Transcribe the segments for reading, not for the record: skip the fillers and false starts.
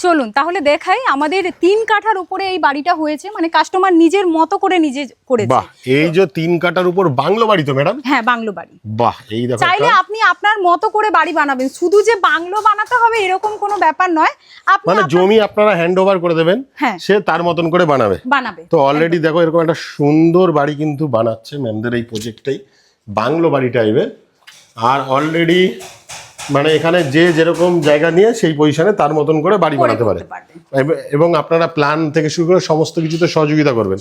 চলুন তাহলে দেখাই আমাদের 3 কাঠার উপরে এই বাড়িটা হয়েছে, মানে কাস্টমার নিজের মতো করে নিজে করেছে। বাহ, এই যে 3 কাঠার উপর বাংলো বাড়ি তো ম্যাডাম? হ্যাঁ, বাংলো বাড়ি। বাহ, এই দেখো, চাইলে আপনি আপনার মতো করে বাড়ি বানাবেন, শুধু যে বাংলো বানাতে হবে এরকম কোনো ব্যাপার নয়। আপনি মানে জমি আপনারা হ্যান্ড ওভার করে দেবেন, হ্যাঁ, সে তার মতন করে বানাবে। তো অলরেডি দেখো এরকম একটা সুন্দর বাড়ি কিন্তু বানাচ্ছে ম্যামদের এই প্রজেক্টটাই, বাংলো বাড়ি টাইপের। আর অলরেডি মানে এখানে যে যেরকম জায়গা নিয়ে সেই পজিশনে তার মতন করে বাড়ি বানাতে পারে, এবং আপনারা প্ল্যান থেকে শুরু করে সমস্ত কিছুতে সহযোগিতা করবেন।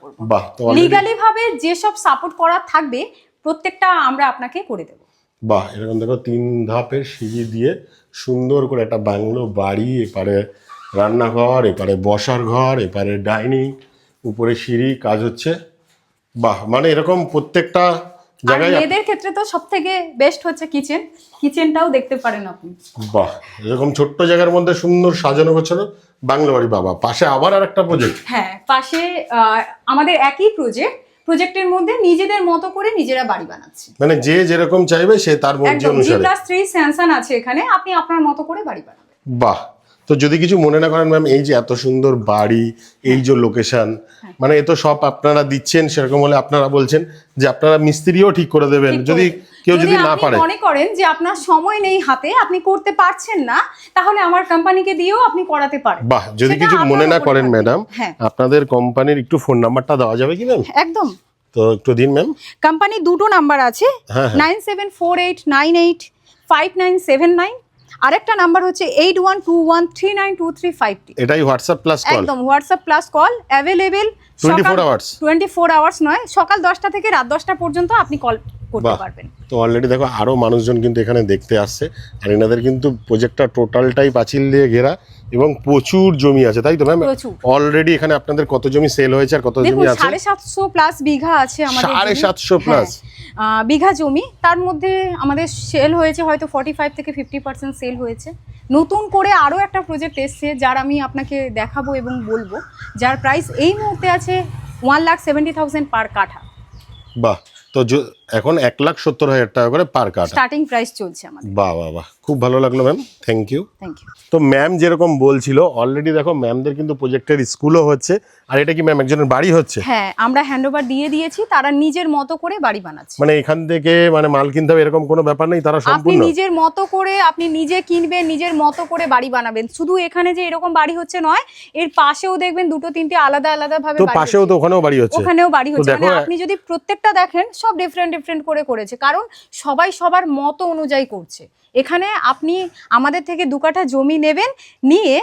করব। বাহ, তো লিগ্যালি ভাবে যে সব সাপোর্ট করা থাকবে প্রত্যেকটা আমরা আপনাকে করে দেব। বাহ, এরকম দেখো 3 ধাপের সিঁড়ি দিয়ে সুন্দর করে একটা বাংলো বাড়ি, এপারে রান্নাঘর, এপারে বসার ঘর, এপারে ডাইনিং, উপরে সিঁড়ি কাজ হচ্ছে। বাহ, মানে এরকম প্রত্যেকটা জায়গায় মেয়েদের ক্ষেত্রে তো সবথেকে বেস্ট হচ্ছে কিচেনটাও দেখতে পারেন আপনি। বাহ, এরকম ছোট্ট জায়গার মধ্যে সুন্দর সাজানো গোছানো বাংলো বাড়ি। বাবা, পাশে আবার আরেকটা প্রজেক্ট? হ্যাঁ, পাশে আমাদের একই প্রজেক্টের মধ্যে নিজেদের মতো করে নিজেরা বাড়ি বানাচ্ছি, মানে যে যেরকম চাইবে সে তার মর্জি অনুসারে। G+3 স্যাংশন আছে এখানে, আপনি আপনার মতো করে বাড়ি বানাবেন। বাহ, তো যদি কিছু মনে না করেন ম্যাম, এই যে এত সুন্দর বাড়ি, এই যে লোকেশন, মানে এ তো সব আপনারা দিচ্ছেন, সেরকম হলে আপনারা বলছেন যে আপনারা মিস্ত্রিও ঠিক করে দেবেন যদি কেউ যদি না পারে। মনে করেন যে আপনার সময় নেই হাতে, আপনি করতে পারছেন না, তাহলে আমার কোম্পানিকে দিয়েও আপনি করাতে পারেন। বাহ, যদি কিছু মনে না করেন ম্যাডাম, আপনাদের কোম্পানির একটু ফোন নাম্বারটা দেওয়া যাবে কি ম্যাম? একদম, তো একটু দিন ম্যাম। কোম্পানি দুটো নাম্বার আছে, 9748985979, আরেকটা নাম্বার হচ্ছে 8121392353। এটাই হোয়াটসঅ্যাপ প্লাস কল? একদম, WhatsApp plus call available 24 hours নয়, সকাল 10টা থেকে রাত 10টা পর্যন্ত আপনি কল করতে পারবেন। তো অলরেডি দেখো আরো মানুষজন কিন্তু এখানে দেখতে আসছে, আর এনাদের কিন্তু প্রজেক্টটা টোটালটাই পাঁচিল দিয়ে ঘেরা এবং প্রচুর জমি আছে, তাই তো ম্যাম? অলরেডি এখানে আপনাদের কত জমি সেল হয়েছে আর কত জমি আছে? 750 প্লাস বিঘা আছে আমাদের। 750 প্লাস বিঘা জমি, তার মধ্যে আমাদের সেল হয়েছে হয়তো 45 থেকে 50% সেল হয়েছে। নতুন করে আরও একটা প্রজেক্ট এসছে, যার আমি আপনাকে দেখাবো এবং বলবো, যার প্রাইস এই মুহূর্তে আছে 1,70,000 পার কাঠা। বাহ, তো এখন 1,70,000 টাকা করে পার কাঠা স্টার্টিং প্রাইস চলছে আমাদের। বাহ বাহ বাহ, খুব ভালো লাগলো ম্যাম, থ্যাংক ইউ। তো ম্যাম যেরকম বলছিল, অলরেডি দেখো ম্যামদের কিন্তু প্রজেক্টের স্কুলও হচ্ছে। আর এটা কি ম্যাম একজনের বাড়ি হচ্ছে? হ্যাঁ, আমরা হ্যান্ডওভার দিয়ে দিয়েছি, তারা নিজের মতো করে বাড়ি বানাচ্ছে। মানে এখান থেকে মানে মাল কিনতে হবে এরকম কোনো ব্যাপার নেই, তারা সম্পূর্ণ আপনি নিজের মতো করে আপনি নিজে কিনবেন, নিজের মতো করে বাড়ি বানাবেন। শুধু এখানে যে এরকম বাড়ি হচ্ছে নয়, এর পাশেও দেখবেন দুটো তিনটে আলাদা আলাদা ভাবে তো পাশেও তো ওখানেও বাড়ি হচ্ছে, ওখানেও বাড়ি হচ্ছে। মানে আপনি যদি প্রত্যেকটা দেখেন সব ডিফারেন্ট করে করেছে, কারণ সবাই সবার মতো অনুযায়ী করছে। এখানে আপনি আমাদের থেকে 2 কাঠা জমি নেবেন, নিয়ে